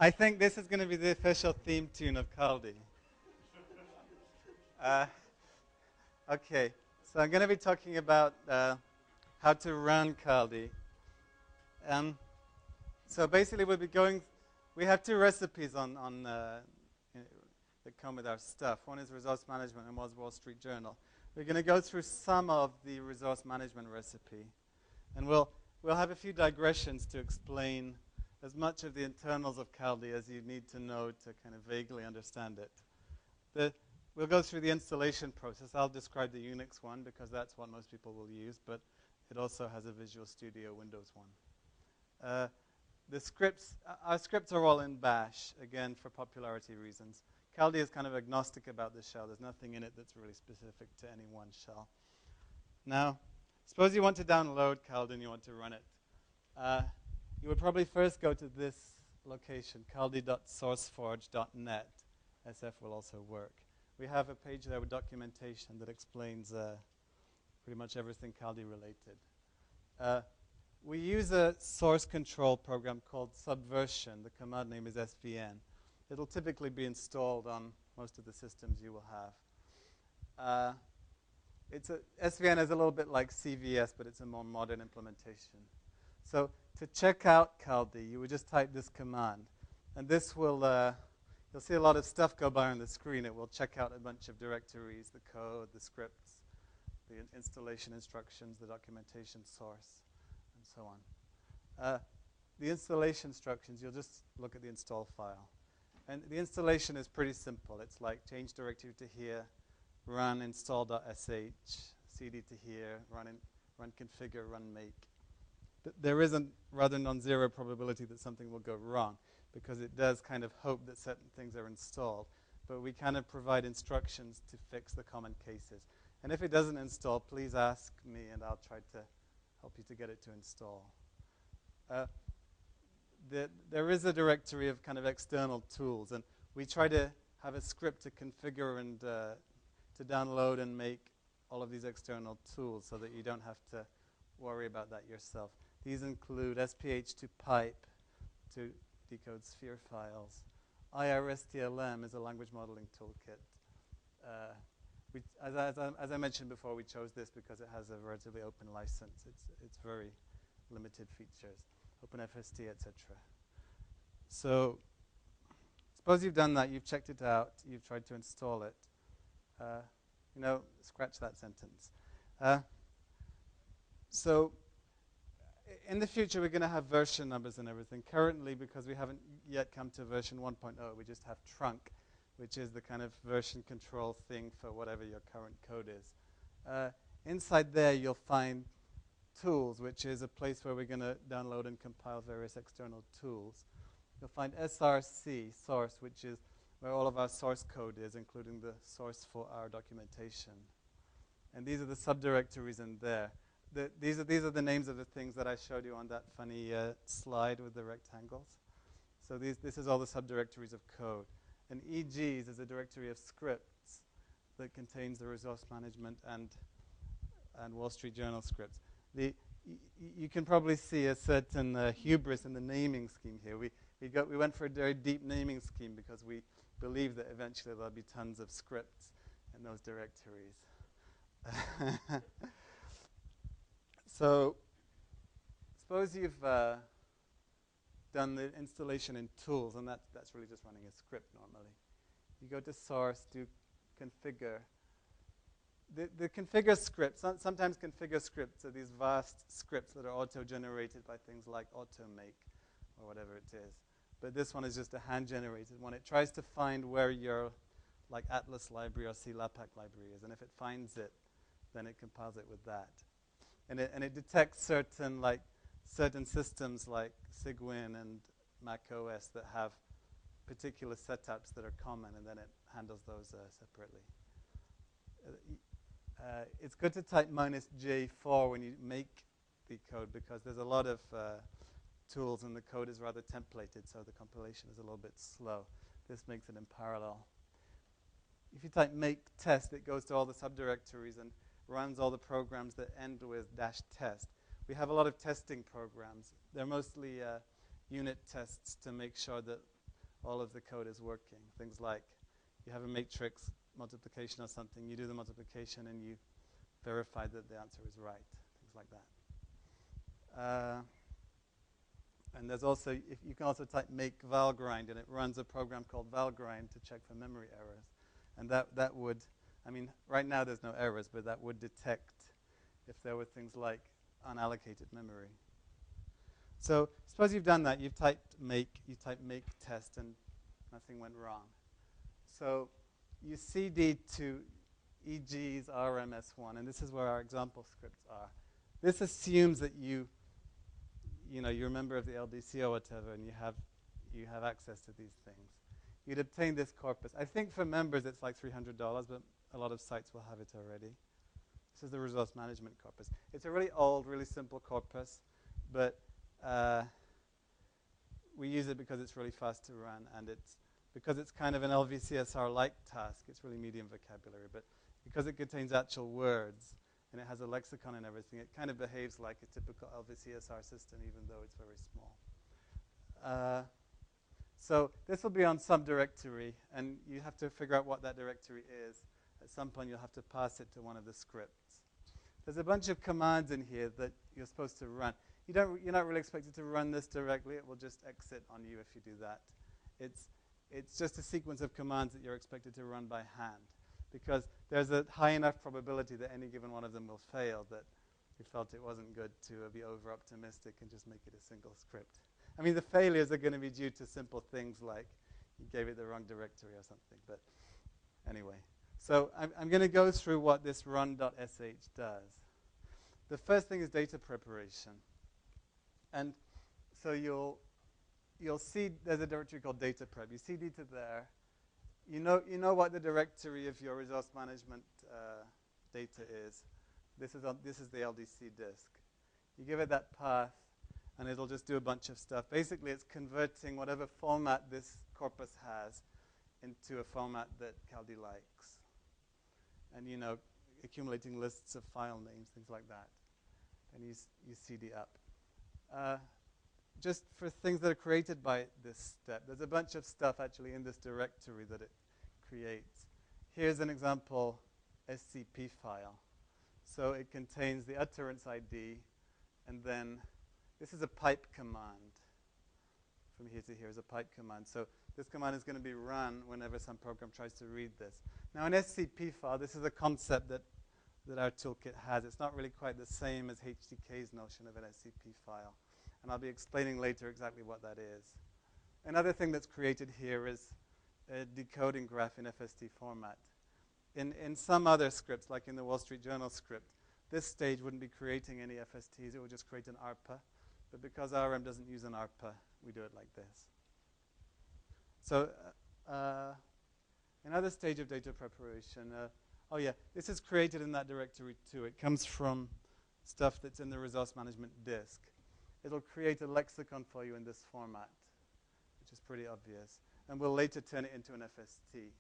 I think this is going to be the official theme tune of Kaldi. Okay, so I'm going to be talking about how to run Kaldi. So basically we'll be going, we have two recipes that come with our stuff. One is resource management and one is Wall Street Journal. We're going to go through some of the resource management recipe. And we'll have a few digressions to explain as much of the internals of Kaldi as you need to know to kind of vaguely understand it. We'll go through the installation process. I'll describe the Unix one because that's what most people will use, but it also has a Visual Studio Windows one. The scripts, our scripts are all in Bash, again, for popularity reasons. Kaldi is kind of agnostic about the shell. There's nothing in it that's really specific to any one shell. Now, suppose you want to download Kaldi and you want to run it. You would probably first go to this location, kaldi.sourceforge.net. SF will also work. We have a page there with documentation that explains pretty much everything Kaldi related. We use a source control program called Subversion. The command name is SVN. It'll typically be installed on most of the systems you will have. SVN is a little bit like CVS, but it's a more modern implementation. So to check out Kaldi, you would just type this command. And this will, you'll see a lot of stuff go by on the screen. It will check out a bunch of directories, the code, the scripts, the installation instructions, the documentation source, and so on. The installation instructions, you'll just look at the install file. And the installation is pretty simple. It's like change directory to here, run install.sh, cd to here, run configure, run make. There isn't rather non-zero probability that something will go wrong because it does kind of hope that certain things are installed. But we kind of provide instructions to fix the common cases. And if it doesn't install, please ask me and I'll try to help you to get it to install. There is a directory of kind of external tools, and we try to have a script to configure and to download and make all of these external tools so that you don't have to worry about that yourself. These include SPH to pipe to decode sphere files. IRSTLM is a language modeling toolkit. As I mentioned before, we chose this because it has a relatively open license. It's very limited features. OpenFST, etc. So, suppose you've done that, you've checked it out, you've tried to install it. Scratch that sentence. So, in the future, we're going to have version numbers and everything. Currently, because we haven't yet come to version 1.0, we just have trunk, which is the kind of version control thing for whatever your current code is. Inside there, you'll find tools, which is a place where we're going to download and compile various external tools. You'll find SRC, source, which is where all of our source code is, including the source for our documentation. And these are the subdirectories in there. These are the names of the things that I showed you on that funny slide with the rectangles. So this is all the subdirectories of code. And EGs is a directory of scripts that contains the resource management and Wall Street Journal scripts. You can probably see a certain hubris in the naming scheme here. We went for a very deep naming scheme because we believe that eventually there'll be tons of scripts in those directories. So, suppose you've done the installation in tools, and that's really just running a script normally. You go to source, do configure. The configure scripts, sometimes configure scripts are these vast scripts that are auto-generated by things like automake or whatever it is. But this one is just a hand-generated one. It tries to find where your like Atlas library or CLAPACK library is, and if it finds it, then it compiles it with that. And it detects certain systems like Cygwin and Mac OS that have particular setups that are common, and then it handles those separately. It's good to type -J4 when you make the code because there's a lot of tools and the code is rather templated, so the compilation is a little bit slow. This makes it in parallel. If you type make test, it goes to all the subdirectories and runs all the programs that end with -test. We have a lot of testing programs. They're mostly unit tests to make sure that all of the code is working. Things like you have a matrix multiplication or something, you do the multiplication and you verify that the answer is right, things like that. And there's also, if you can also type make valgrind, and it runs a program called valgrind to check for memory errors. And that would, I mean, right now there's no errors, but that would detect if there were things like unallocated memory. So suppose you've done that, you type make test, and nothing went wrong. So you CD to EG's RMS1, and this is where our example scripts are. This assumes that you're a member of the LDC or whatever, and you have access to these things. You'd obtain this corpus. I think for members it's like $300, but a lot of sites will have it already. This is the resource management corpus. It's a really old, really simple corpus, but we use it because it's really fast to run, and because it's kind of an LVCSR-like task. It's really medium vocabulary, but because it contains actual words and it has a lexicon and everything, it kind of behaves like a typical LVCSR system, even though it's very small. So this will be on some directory, and you have to figure out what that directory is. At some point, you'll have to pass it to one of the scripts. There's a bunch of commands in here that you're supposed to run. You're not really expected to run this directly. It will just exit on you if you do that. It's just a sequence of commands that you're expected to run by hand, because there's a high enough probability that any given one of them will fail that we felt it wasn't good to be over-optimistic and just make it a single script. I mean, the failures are going to be due to simple things like you gave it the wrong directory or something. But anyway, so I'm going to go through what this run.sh does. The first thing is data preparation. And so you'll see there's a directory called data prep. You CD to there. You know what the directory of your resource management data is. This is the LDC disk. You give it that path, and it'll just do a bunch of stuff. Basically, it's converting whatever format this corpus has into a format that Kaldi likes. And, accumulating lists of file names, things like that. And you CD up. Just for things that are created by this step, there's a bunch of stuff actually in this directory that it creates. Here's an example SCP file. So it contains the utterance ID, and then this is a pipe command. From here to here is a pipe command. So this command is going to be run whenever some program tries to read this. Now an SCP file, this is a concept that our toolkit has. It's not really quite the same as HDK's notion of an SCP file. And I'll be explaining later exactly what that is. Another thing that's created here is a decoding graph in FST format. In some other scripts, like in the Wall Street Journal script, this stage wouldn't be creating any FSTs. It would just create an ARPA. But because RM doesn't use an ARPA, we do it like this. So another stage of data preparation. This is created in that directory too. It comes from stuff that's in the resource management disk. It'll create a lexicon for you in this format, which is pretty obvious. And we'll later turn it into an FST.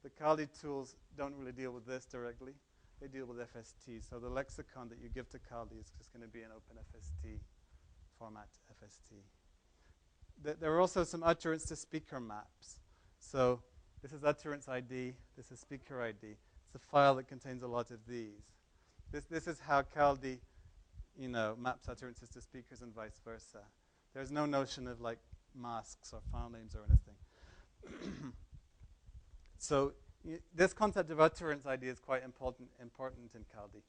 The Kaldi tools don't really deal with this directly. They deal with FST. So the lexicon that you give to Kaldi is just going to be an OpenFST format FST. There are also some utterance to speaker maps. So this is utterance ID. This is speaker ID. It's a file that contains a lot of these. This is how Kaldi maps utterances to speakers and vice versa. There's no notion of like masks or file names or anything. So this concept of utterance ID is quite important in Kaldi.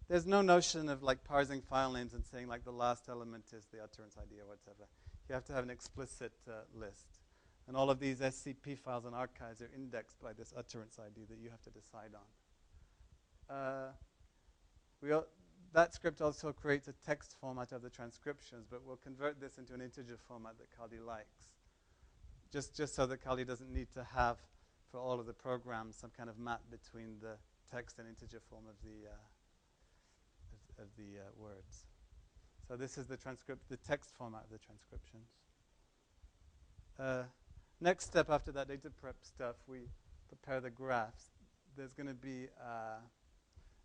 There's no notion of like parsing file names and saying like the last element is the utterance ID or whatever. You have to have an explicit list. And all of these SCP files and archives are indexed by this utterance ID that you have to decide on. That script also creates a text format of the transcriptions, but we'll convert this into an integer format that Kaldi likes. Just so that Kaldi doesn't need to have, for all of the programs, some kind of map between the text and integer form of the words. So this is the text format of the transcriptions. Next step after that data prep stuff, we prepare the graphs. There's going to be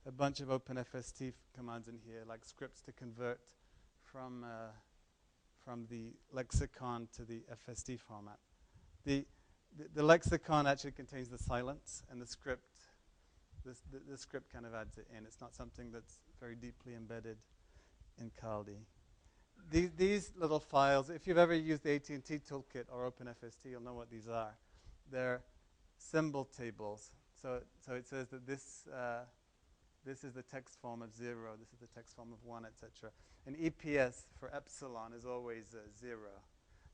a bunch of OpenFST commands in here, like scripts to convert from the lexicon to the FST format. the lexicon actually contains the silence, and the script, the script kind of adds it in. It's not something that's very deeply embedded in Kaldi. These little files, if you've ever used the AT&T toolkit or OpenFST, you'll know what these are. They're symbol tables. So it says that this is the text form of 0, this is the text form of 1, etc. And EPS for epsilon is always 0.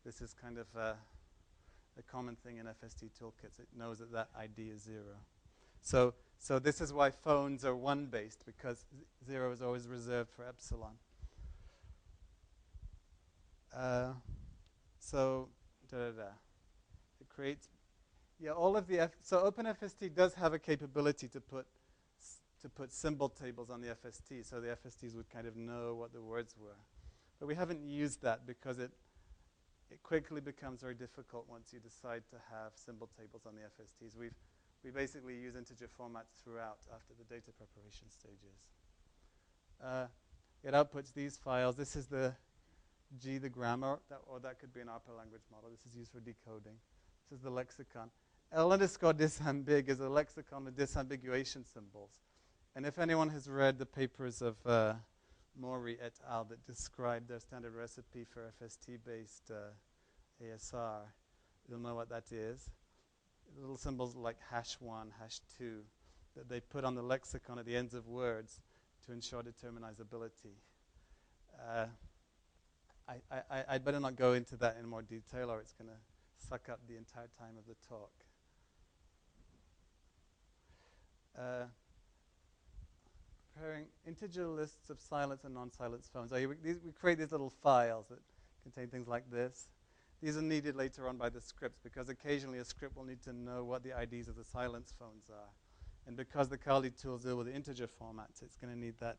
This is kind of a common thing in FST toolkits. It knows that that ID is 0. So this is why phones are 1-based, because 0 is always reserved for epsilon. It creates, all of the so OpenFST does have a capability to put symbol tables on the FST, so the FSTs would kind of know what the words were. But we haven't used that because it quickly becomes very difficult once you decide to have symbol tables on the FSTs. We basically use integer formats throughout after the data preparation stages. It outputs these files. This is the grammar, or that could be an ARPA language model. This is used for decoding. This is the lexicon. L_disambig is a lexicon with disambiguation symbols. And if anyone has read the papers of Mori et al. That describe their standard recipe for FST-based ASR, you'll know what that is. Little symbols like #1, #2 that they put on the lexicon at the ends of words to ensure determinizability. I'd better not go into that in more detail, or it's going to suck up the entire time of the talk. Preparing integer lists of silence and non-silence phones. We create these little files that contain things like this. These are needed later on by the scripts, because occasionally a script will need to know what the IDs of the silence phones are. And because the Kaldi tools deal with the integer formats, it's going to need that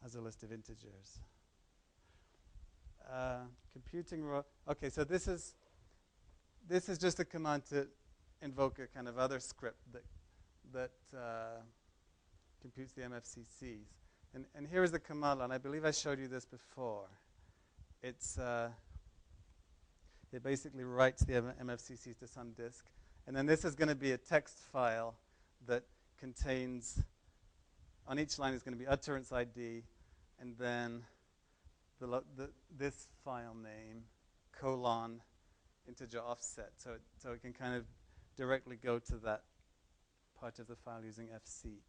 as a list of integers. Computing raw. Okay, so this is just a command to invoke a kind of other script that computes the MFCCs. And here is the command line. I believe I showed you this before. It basically writes the MFCCs to some disk. And then this is going to be a text file that contains, on each line is going to be utterance ID, and then this file name, integer offset. So it can kind of directly go to that part of the file using fseek.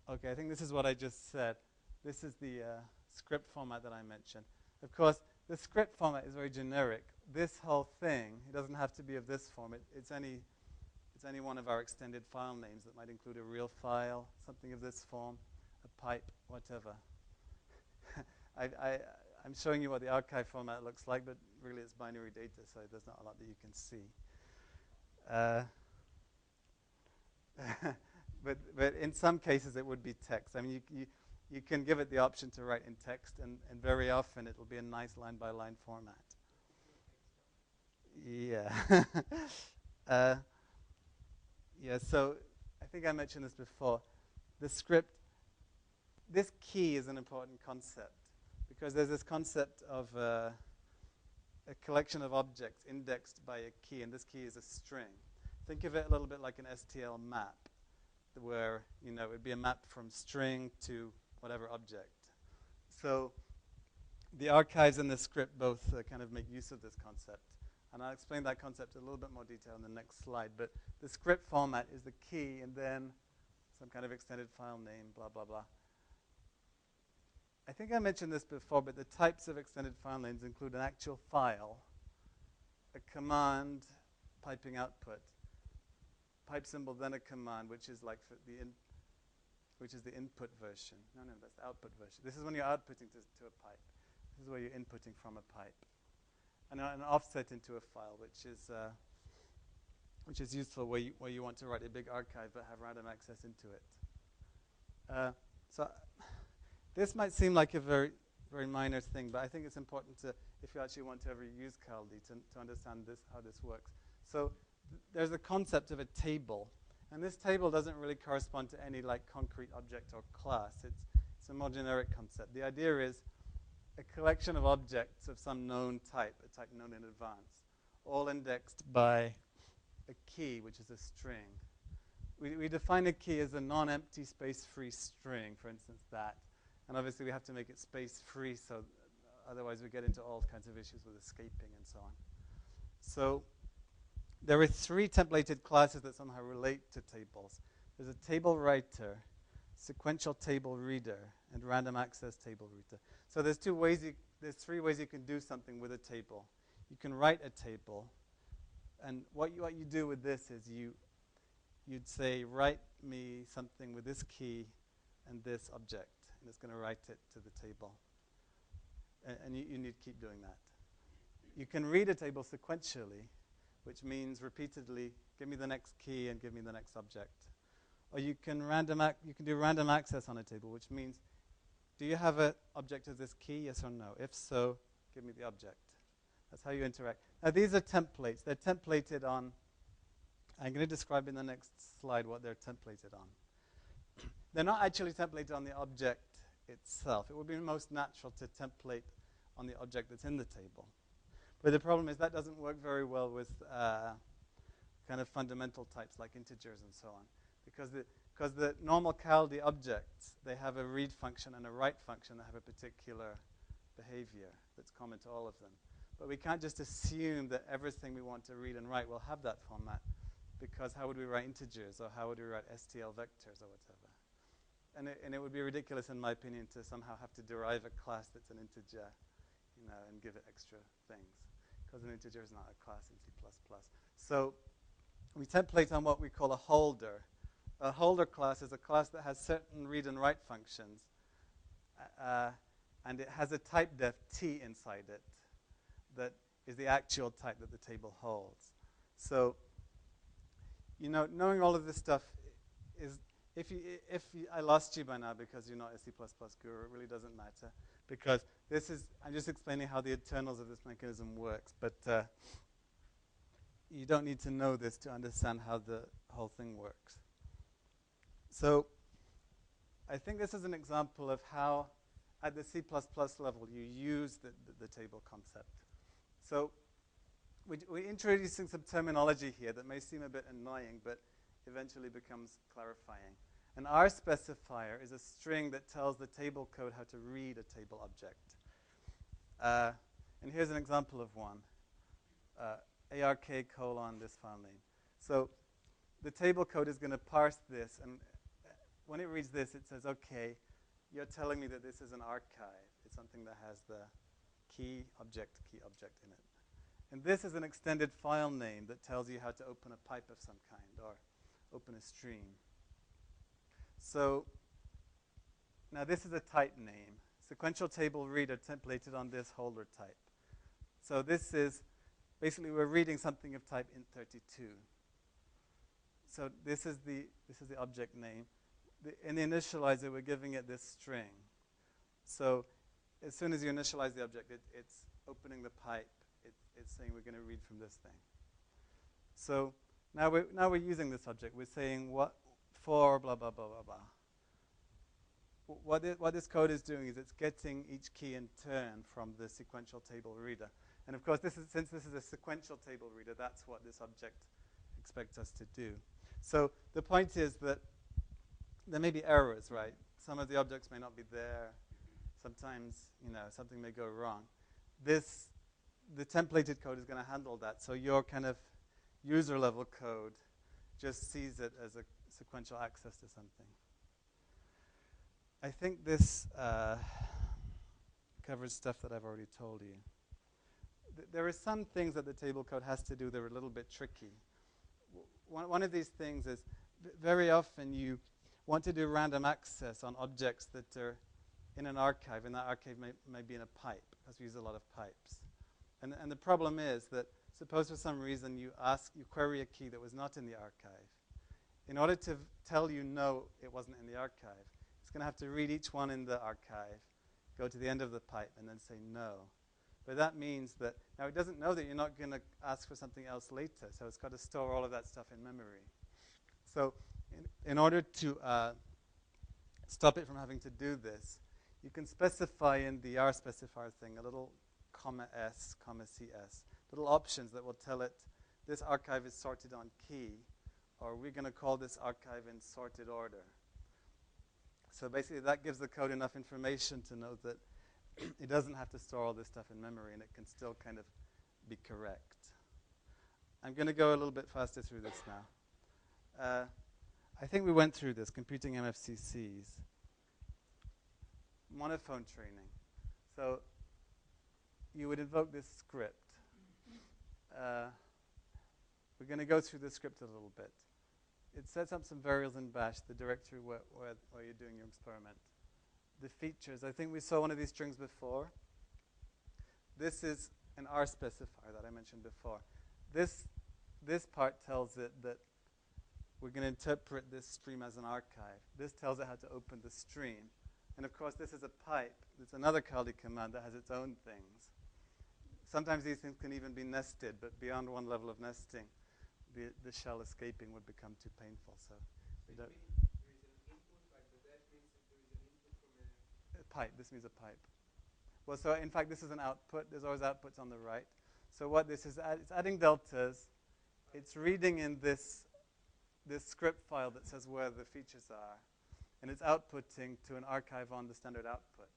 Okay, I think this is what I just said. This is the script format that I mentioned. Of course, the script format is very generic. This whole thing, it doesn't have to be of this form. It's any one of our extended file names that might include a real file, something of this form, a pipe, whatever. I'm showing you what the archive format looks like, but really it's binary data, so there's not a lot that you can see. But in some cases it would be text. I mean, you can give it the option to write in text, and very often it will be a nice line-by-line format. Yeah. So I think I mentioned this before. The script, this key is an important concept, because there's this concept of a collection of objects indexed by a key, and this key is a string. Think of it a little bit like an STL map, where it would be a map from string to whatever object. So the archives and the script both kind of make use of this concept. And I'll explain that concept in a little bit more detail in the next slide. But the script format is the key, and then some kind of extended file name, blah, blah, blah. I think I mentioned this before, but the types of extended file names include an actual file, a command piping output, pipe symbol, then a command, which is like which is the input version. No, that's the output version. This is when you're outputting to a pipe. This is where you're inputting from a pipe. And an offset into a file, which is useful where you want to write a big archive but have random access into it. So this might seem like a very, very minor thing, but I think it's important to, if you actually want to ever use Kaldi, to understand how this works. So there's a concept of a table, and this table doesn't really correspond to any concrete object or class. It's a more generic concept. The idea is a collection of objects of some known type, a type known in advance, all indexed by a key, which is a string. We define a key as a non-empty space-free string, for instance, that. And obviously we have to make it space-free, so otherwise we get into all kinds of issues with escaping and so on. So there are 3 templated classes that somehow relate to tables. There's a table writer, sequential table reader, and random access table reader. So there's 3 ways you can do something with a table. You can write a table, and what you do with this is you'd say, write me something with this key and this object, and it's going to write it to the table. And you need to keep doing that. You can read a table sequentially, which means repeatedly, give me the next key and give me the next object. Or you can do random access on a table, which means, do you have an object of this key, yes or no? If so, give me the object. That's how you interact. Now these are templates. They're templated on, I'm going to describe in the next slide what they're templated on. They're not actually templated on the object itself. It would be most natural to template on the object that's in the table. But the problem is that doesn't work very well with kind of fundamental types like integers and so on. Because the normal Kaldi objects, they have a read function and a write function that have a particular behavior that's common to all of them. But we can't just assume that everything we want to read and write will have that format, because how would we write integers, or how would we write STL vectors or whatever? And it would be ridiculous, in my opinion, to somehow have to derive a class that's an integer, and give it extra things, because an integer is not a class in C++. So we template on what we call a holder. A holder class is a class that has certain read and write functions, and it has a type def T inside it that is the actual type that the table holds. So, knowing all of this stuff is, I lost you by now because you're not a C++ guru, it really doesn't matter, because I'm just explaining how the internals of this mechanism works, but you don't need to know this to understand how the whole thing works. So I think this is an example of how, at the C++ level, you use the table concept. So we're introducing some terminology here that may seem a bit annoying, but eventually becomes clarifying. An R specifier is a string that tells the table code how to read a table object. And here's an example of one. ARK : this file name. So the table code is going to parse this, and when it reads this, it says, okay, you're telling me that this is an archive. It's something that has the key object in it. And this is an extended file name that tells you how to open a pipe of some kind or open a stream. So now this is a type name. Sequential table reader templated on this holder type. So this is, basically we're reading something of type int32. So this is the object name. In the initializer, we're giving it this string. So as soon as you initialize the object, it's opening the pipe. It's saying we're going to read from this thing. So now we're using this object. We're saying what for blah blah blah blah blah. What this code is doing is it's getting each key in turn from the sequential table reader. And of course, since this is a sequential table reader, that's what this object expects us to do. So the point is that there may be errors, right? Some of the objects may not be there. Sometimes, something may go wrong. The templated code is going to handle that. So your kind of user level code just sees it as a sequential access to something. I think this covers stuff that I've already told you. There are some things that the table code has to do that are a little bit tricky. One of these things is very often you want to do random access on objects that are in an archive, and that archive may be in a pipe, because we use a lot of pipes. And the problem is that suppose for some reason you query a key that was not in the archive. In order to tell you no, it wasn't in the archive, it's going to have to read each one in the archive, go to the end of the pipe, and then say no. But that means that, now it doesn't know that you're not going to ask for something else later, so it's got to store all of that stuff in memory. So in order to stop it from having to do this, you can specify in the R specifier thing a little comma S, comma CS little options that will tell it this archive is sorted on key, or we're going to call this archive in sorted order. So basically that gives the code enough information to know that it doesn't have to store all this stuff in memory, and it can still kind of be correct. I'm going to go a little bit faster through this now. I think we went through this, computing MFCCs. Monophone training. So you would invoke this script. We're going to go through the script a little bit. It sets up some variables in bash, the directory where you're doing your experiment. The features, I think we saw one of these strings before. This is an R specifier that I mentioned before. This part tells it that we're going to interpret this stream as an archive. This tells it how to open the stream. And of course, this is a pipe. It's another Kaldi command that has its own things. Sometimes these things can even be nested, but beyond one level of nesting, the shell escaping would become too painful. So we don't. There is an input, like the dash means that there is an input from a pipe. This means a pipe. Well, so in fact, this is an output. There's always outputs on the right. So what this is, it's adding deltas. It's reading in this script file that says where the features are, and it's outputting to an archive on the standard output.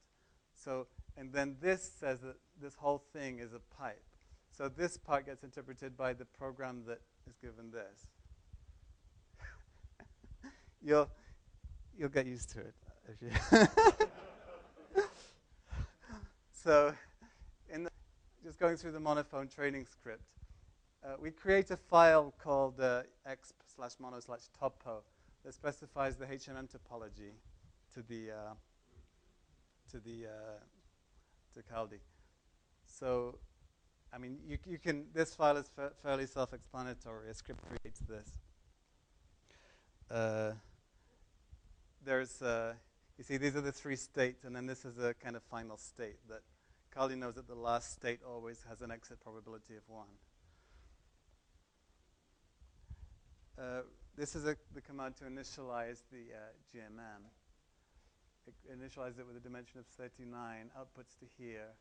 So, and then this says that this whole thing is a pipe. So this part gets interpreted by the program that is given this. You'll get used to it. If you so, just going through the Monophone Training script, we create a file called exp/mono/topo that specifies the HMM topology to Kaldi. So, I mean, you can. This file is fairly self-explanatory. A script creates this. You see, these are the three states, and then this is a kind of final state that Kaldi knows that the last state always has an exit probability of 1. This is the command to initialize the GMM. It initializes it with a dimension of 39, outputs to here.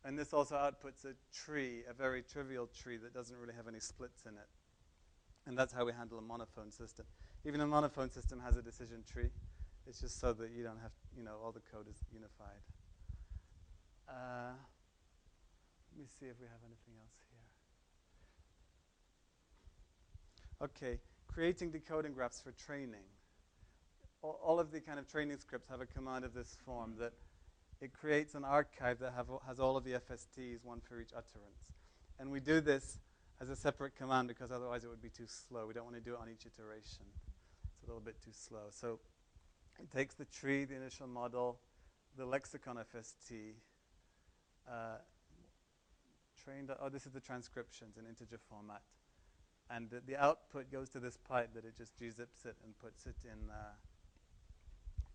And this also outputs a tree, a very trivial tree that doesn't really have any splits in it. And that's how we handle a monophone system. Even a monophone system has a decision tree. It's just so that you don't have, all the code is unified. Let me see if we have anything else here. Okay, creating decoding graphs for training. All of the kind of training scripts have a command of this form that it creates an archive that has all of the FSTs, one for each utterance. And we do this as a separate command because otherwise it would be too slow. We don't want to do it on each iteration. It's a little bit too slow. So it takes the tree, the initial model, the lexicon FST, this is the transcriptions in integer format. And the output goes to this pipe that it just gzips it and puts it in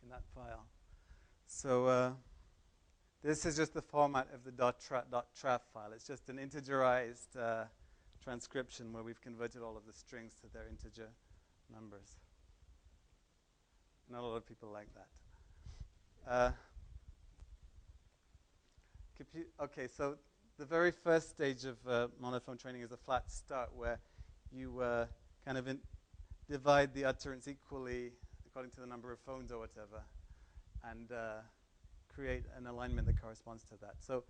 that file. So this is just the format of the .traf file. It's just an integerized transcription where we've converted all of the strings to their integer numbers. Not a lot of people like that. Okay, so the very first stage of monophone training is a flat start where you kind of divide the utterance equally according to the number of phones or whatever, and create an alignment that corresponds to that. So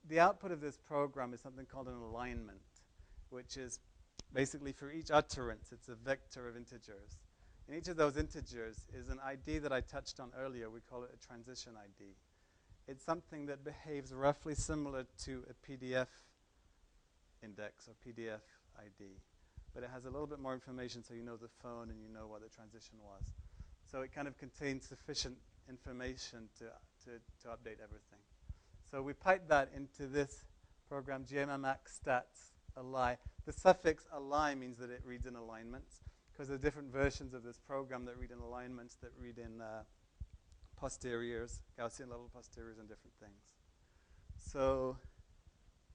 the output of this program is something called an alignment, which is basically for each utterance, it's a vector of integers. And each of those integers is an ID that I touched on earlier. We call it a transition ID. It's something that behaves roughly similar to a PDF index or PDF ID. But it has a little bit more information so you know the phone and you know what the transition was. So it kind of contains sufficient information to update everything. So we pipe that into this program, gmmax_stats ali. The suffix ali means that it reads in alignments, because there are different versions of this program that read in alignments, that read in posteriors, Gaussian level posteriors, and different things. So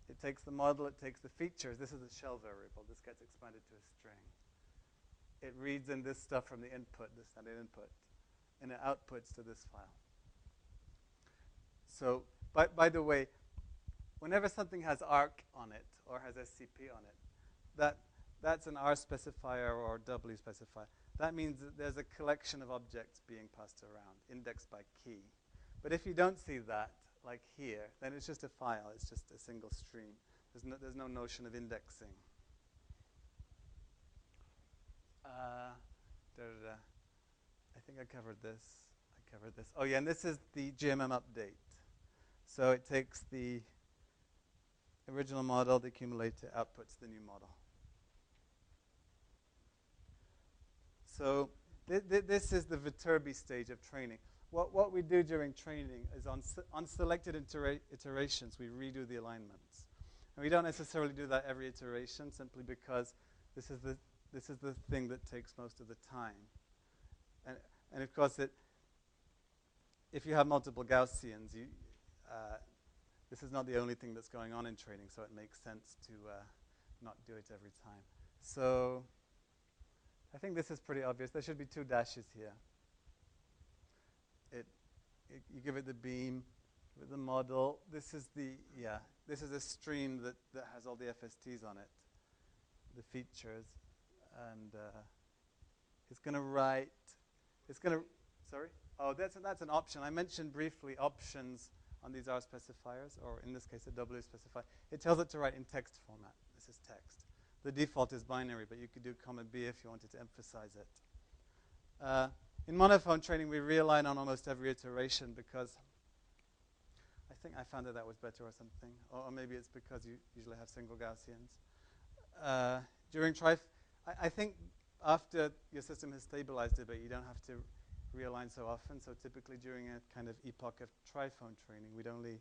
it takes the model, it takes the features. This is a shell variable. This gets expanded to a string. It reads in this stuff from the input, the standard input, and it outputs to this file. So, by the way, whenever something has arc on it or has SCP on it, that's an R specifier or W specifier. That means that there's a collection of objects being passed around, indexed by key. But if you don't see that, like here, then it's just a file. It's just a single stream. There's no notion of indexing. I think I covered this. Oh yeah, and this is the GMM update. So it takes the original model, the accumulator, outputs the new model. So this is the Viterbi stage of training. What we do during training is on selected iterations, we redo the alignments. And we don't necessarily do that every iteration, simply because this is the thing that takes most of the time. And of course, if you have multiple Gaussians, this is not the only thing that's going on in training, so it makes sense to not do it every time. So I think this is pretty obvious. There should be 2 dashes here. You give it the beam, with the model. This is a stream that has all the FSTs on it, the features, and it's going to write. Sorry? Oh, that's an option. I mentioned briefly options on these R specifiers, or in this case a W specifier. It tells it to write in text format. This is text. The default is binary, but you could do comma B if you wanted to emphasize it. In Monophone Training, we realign on almost every iteration because I think I found that was better or something. Or maybe it's because you usually have single Gaussians. During I think after your system has stabilized a bit, you don't have to realign so often. So typically during a kind of epoch of Triphone Training, we'd only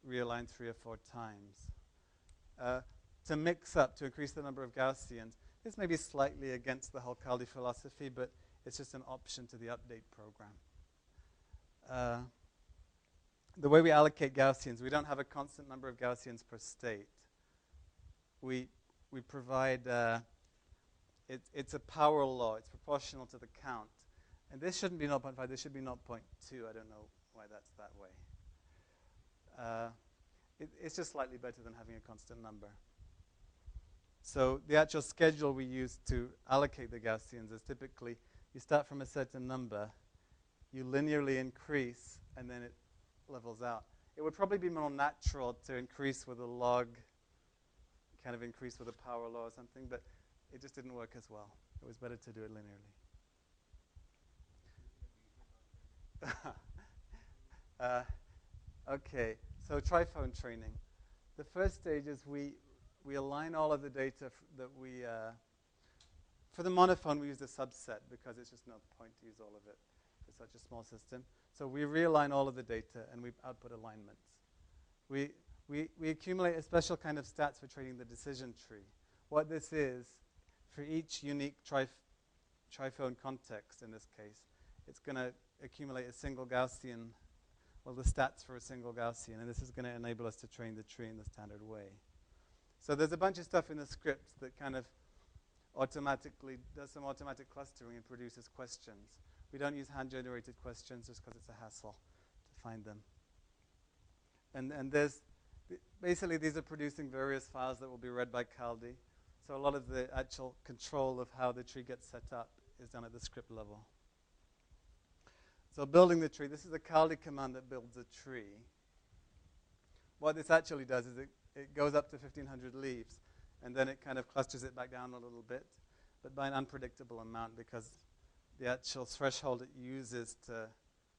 realign 3 or 4 times. To mix up, to increase the number of Gaussians, this may be slightly against the whole Kaldi philosophy, but it's just an option to the update program. The way we allocate Gaussians, we don't have a constant number of Gaussians per state. We provide, it's a power law. It's proportional to the count. And this shouldn't be 0.5. This should be 0.2. I don't know why that's that way. It's just slightly better than having a constant number. So the actual schedule we use to allocate the Gaussians is typically you start from a certain number, you linearly increase, and then it levels out. It would probably be more natural to increase with a log, kind of increase with a power law or something, but it just didn't work as well. It was better to do it linearly. Okay, so Triphone Training. The first stage is we align all of the data that we, for the monophone we use a subset because it's just no point to use all of it for such a small system. So we realign all of the data and we output alignments. We accumulate a special kind of stats for training the decision tree. What this is, for each unique triphone context in this case, it's going to accumulate a single Gaussian, well, the stats for a single Gaussian, and this is going to enable us to train the tree in the standard way. So there's a bunch of stuff in the script that kind of automatically does some automatic clustering and produces questions. We don't use hand-generated questions just because it's a hassle to find them. And there's, basically these are producing various files that will be read by Kaldi. So a lot of the actual control of how the tree gets set up is done at the script level. So building the tree, this is a Kaldi command that builds a tree. What this actually does is it goes up to 1,500 leaves, and then it kind of clusters it back down a little bit, but by an unpredictable amount because the actual threshold it uses to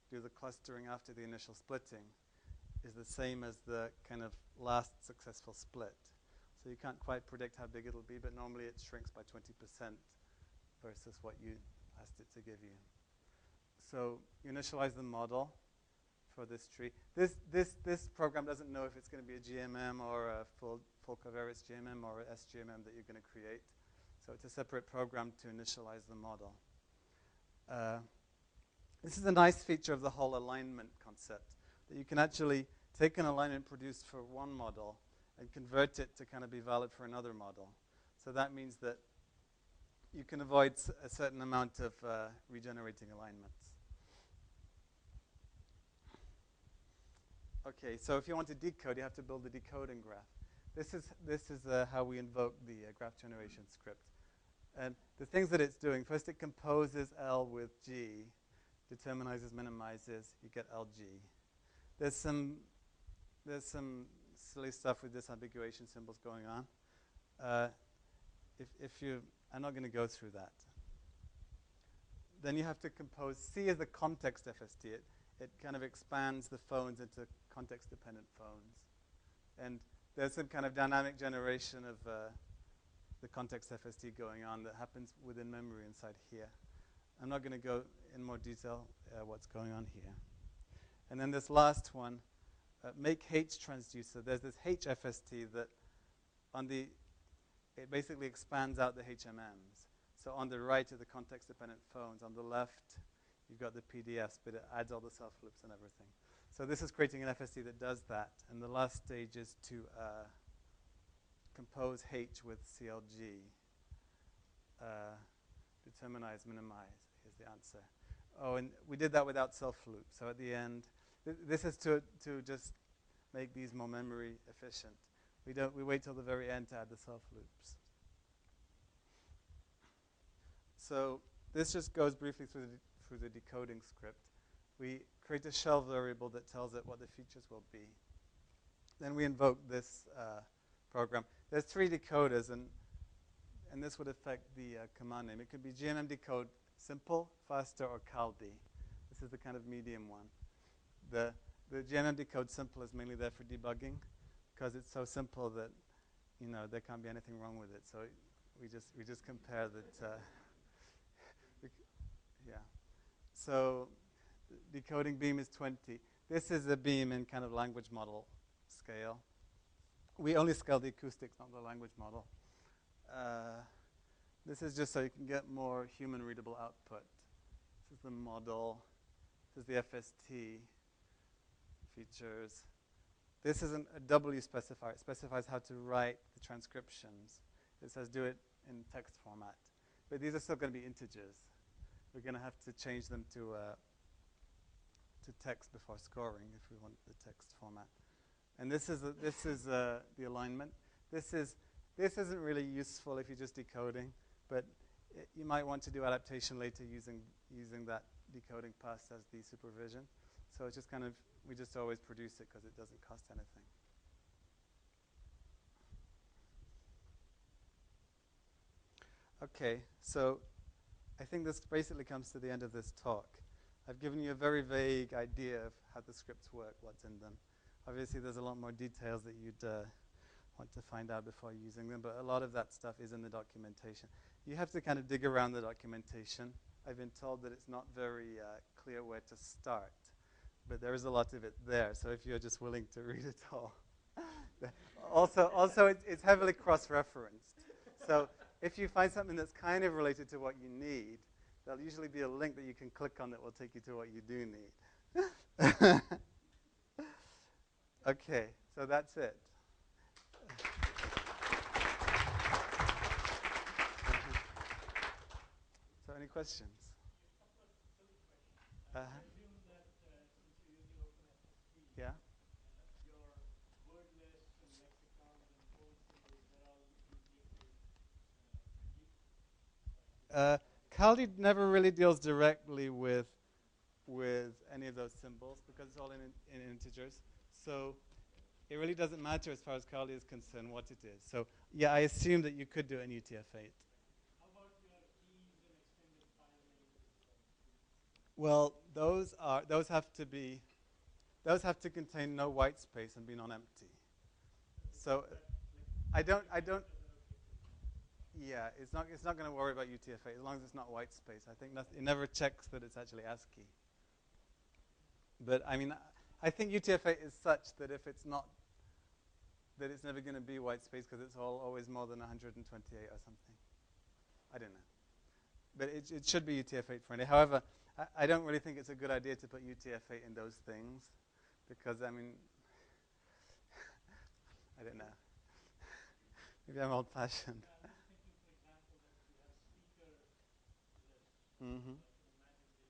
do the clustering after the initial splitting is the same as the kind of last successful split. So you can't quite predict how big it'll be, but normally it shrinks by 20% versus what you asked it to give you. So you initialize the model for this tree. This program doesn't know if it's going to be a GMM or a full covariance GMM or a SGMM that you're going to create. So it's a separate program to initialize the model. This is a nice feature of the whole alignment concept, that you can actually take an alignment produced for one model and convert it to kind of be valid for another model. So that means that you can avoid a certain amount of regenerating alignments. Okay, so if you want to decode, you have to build a decoding graph. This is how we invoke the graph generation script. And the things that it's doing, first it composes L with G, determinizes, minimizes, you get LG. There's some silly stuff with disambiguation symbols going on. I'm not going to go through that. Then you have to compose, C is the context FST. It kind of expands the phones into context-dependent phones. And there's some kind of dynamic generation of the context FST going on that happens within memory inside here. I'm not going to go in more detail what's going on here. And then this last one, make H transducer. There's this H FST that it basically expands out the HMMs. So on the right are the context-dependent phones. On the left, you've got the PDFs, but it adds all the self loops and everything. So this is creating an FST that does that. And the last stage is to compose H with CLG. Determinize, minimize. Here's the answer. Oh, and we did that without self loop. So at the end, this is to just make these more memory efficient. We wait till the very end to add the self loops. So this just goes briefly through the decoding script. We create a shell variable that tells it what the features will be. Then we invoke this program. There's 3 decoders, and this would affect the command name. It could be GMM decode simple, faster, or Kaldi. This is the kind of medium one. The GMM decode simple is mainly there for debugging, because it's so simple that there can't be anything wrong with it. So we just compare that. Yeah. So decoding beam is 20. This is a beam in kind of language model scale. We only scale the acoustics, not the language model. This is just so you can get more human readable output. This is the model. This is the FST features. This isn't a W specifier. It specifies how to write the transcriptions. It says do it in text format. But these are still going to be integers. We're going to have to change them to text before scoring if we want the text format. And this is the alignment. This isn't really useful if you're just decoding, but you might want to do adaptation later using that decoding pass as the supervision. So it's just kind of, we just always produce it because it doesn't cost anything. Okay, so I think this basically comes to the end of this talk. I've given you a very vague idea of how the scripts work, what's in them. Obviously, there's a lot more details that you'd want to find out before using them, but a lot of that stuff is in the documentation. You have to kind of dig around the documentation. I've been told that it's not very clear where to start, but there is a lot of it there, so if you're just willing to read it all. Also, it's heavily cross-referenced. So if you find something that's kind of related to what you need, there'll usually be a link that you can click on that will take you to what you do need. Okay, so that's it. So any questions? I assume that since you're using OpenFST, Yeah. your word lists and lexicons and code symbols, they're all UTF-8 friendly? Kaldi never really deals directly with any of those symbols because it's all in integers. So it really doesn't matter as far as Kaldi is concerned what it is. So yeah, I assume that you could do it in UTF-8. How about your keys and extended file names? Well, those have to contain no white space and be non-empty. So I don't. Yeah, it's not going to worry about UTF-8 as long as it's not white space. I think it never checks that it's actually ASCII. But I mean, I think UTF-8 is such that if it's not, that it's never going to be white space because it's always more than 128 or something. I don't know. But it should be UTF-8 friendly. However, I don't really think it's a good idea to put UTF-8 in those things because, I mean, I don't know. Maybe I'm old-fashioned. I'm just thinking, for example, that you have speaker lists. Mm-hmm. I can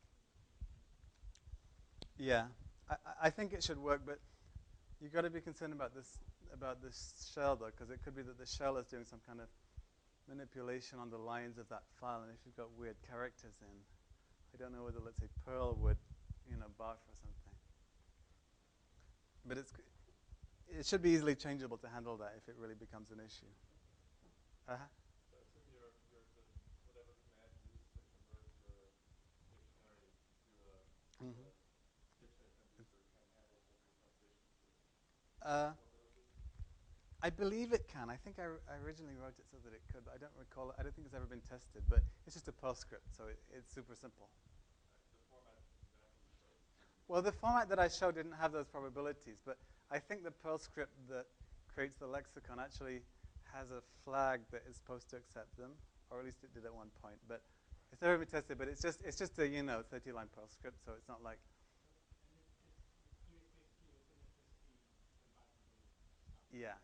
imagine they would integrate with the speaker list. Yeah. I think it should work, but you've got to be concerned about this shell, though, because it could be that the shell is doing some kind of manipulation on the lines of that file, and if you've got weird characters in, I don't know whether, let's say, Perl would, bark or something. But it should be easily changeable to handle that if it really becomes an issue. So I assume whatever command you use to convert your dictionary to a dictionary converter can handle both the translations with formalism. I believe it can. I think I originally wrote it so that it could, but I don't recall. I don't think it's ever been tested, but it's just a Perl script, so it's super simple. The format example you showed. Well, the format that I showed didn't have those probabilities, but I think the Perl script that creates the lexicon actually has a flag that is supposed to accept them, or at least it did at one point. But it's never been tested. But it's just a 30-line Perl script, so it's not like. And it's basically OpenFST compatible stuff. Yeah.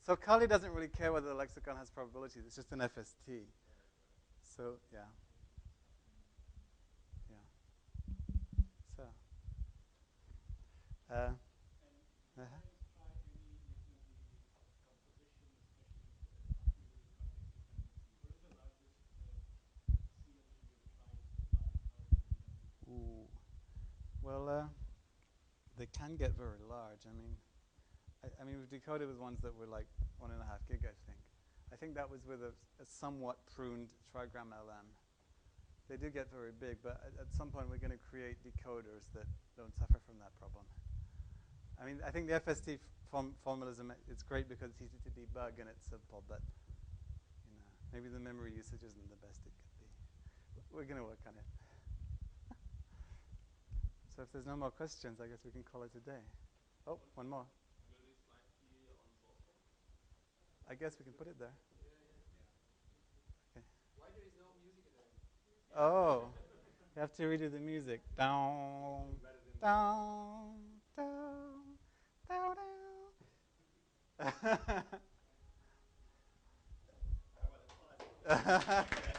So Kaldi doesn't really care whether the lexicon has probabilities. It's just an FST. So yeah. So. And do you guys try any making the composition, especially after you got lexic dependency? What is the largest CLG you've tried so far? How has it been done? Ooh. Well, they can get very large. I mean, we've decoded with ones that were like 1.5 gig, I think. I think that was with a somewhat pruned trigram LM. They do get very big, but at some point we're going to create decoders that don't suffer from that problem. I mean, I think the FST formalism, it's great because it's easy to debug and it's simple, but maybe the memory usage isn't the best it could be. We're going to work on it. So if there's no more questions, I guess we can call it a day. Oh, one more. Will this slide be on source form? I guess we can put it there. Okay. Why there is no music at the end? Oh, you have to redo the music. Down, down, down, down, down. How about the classic?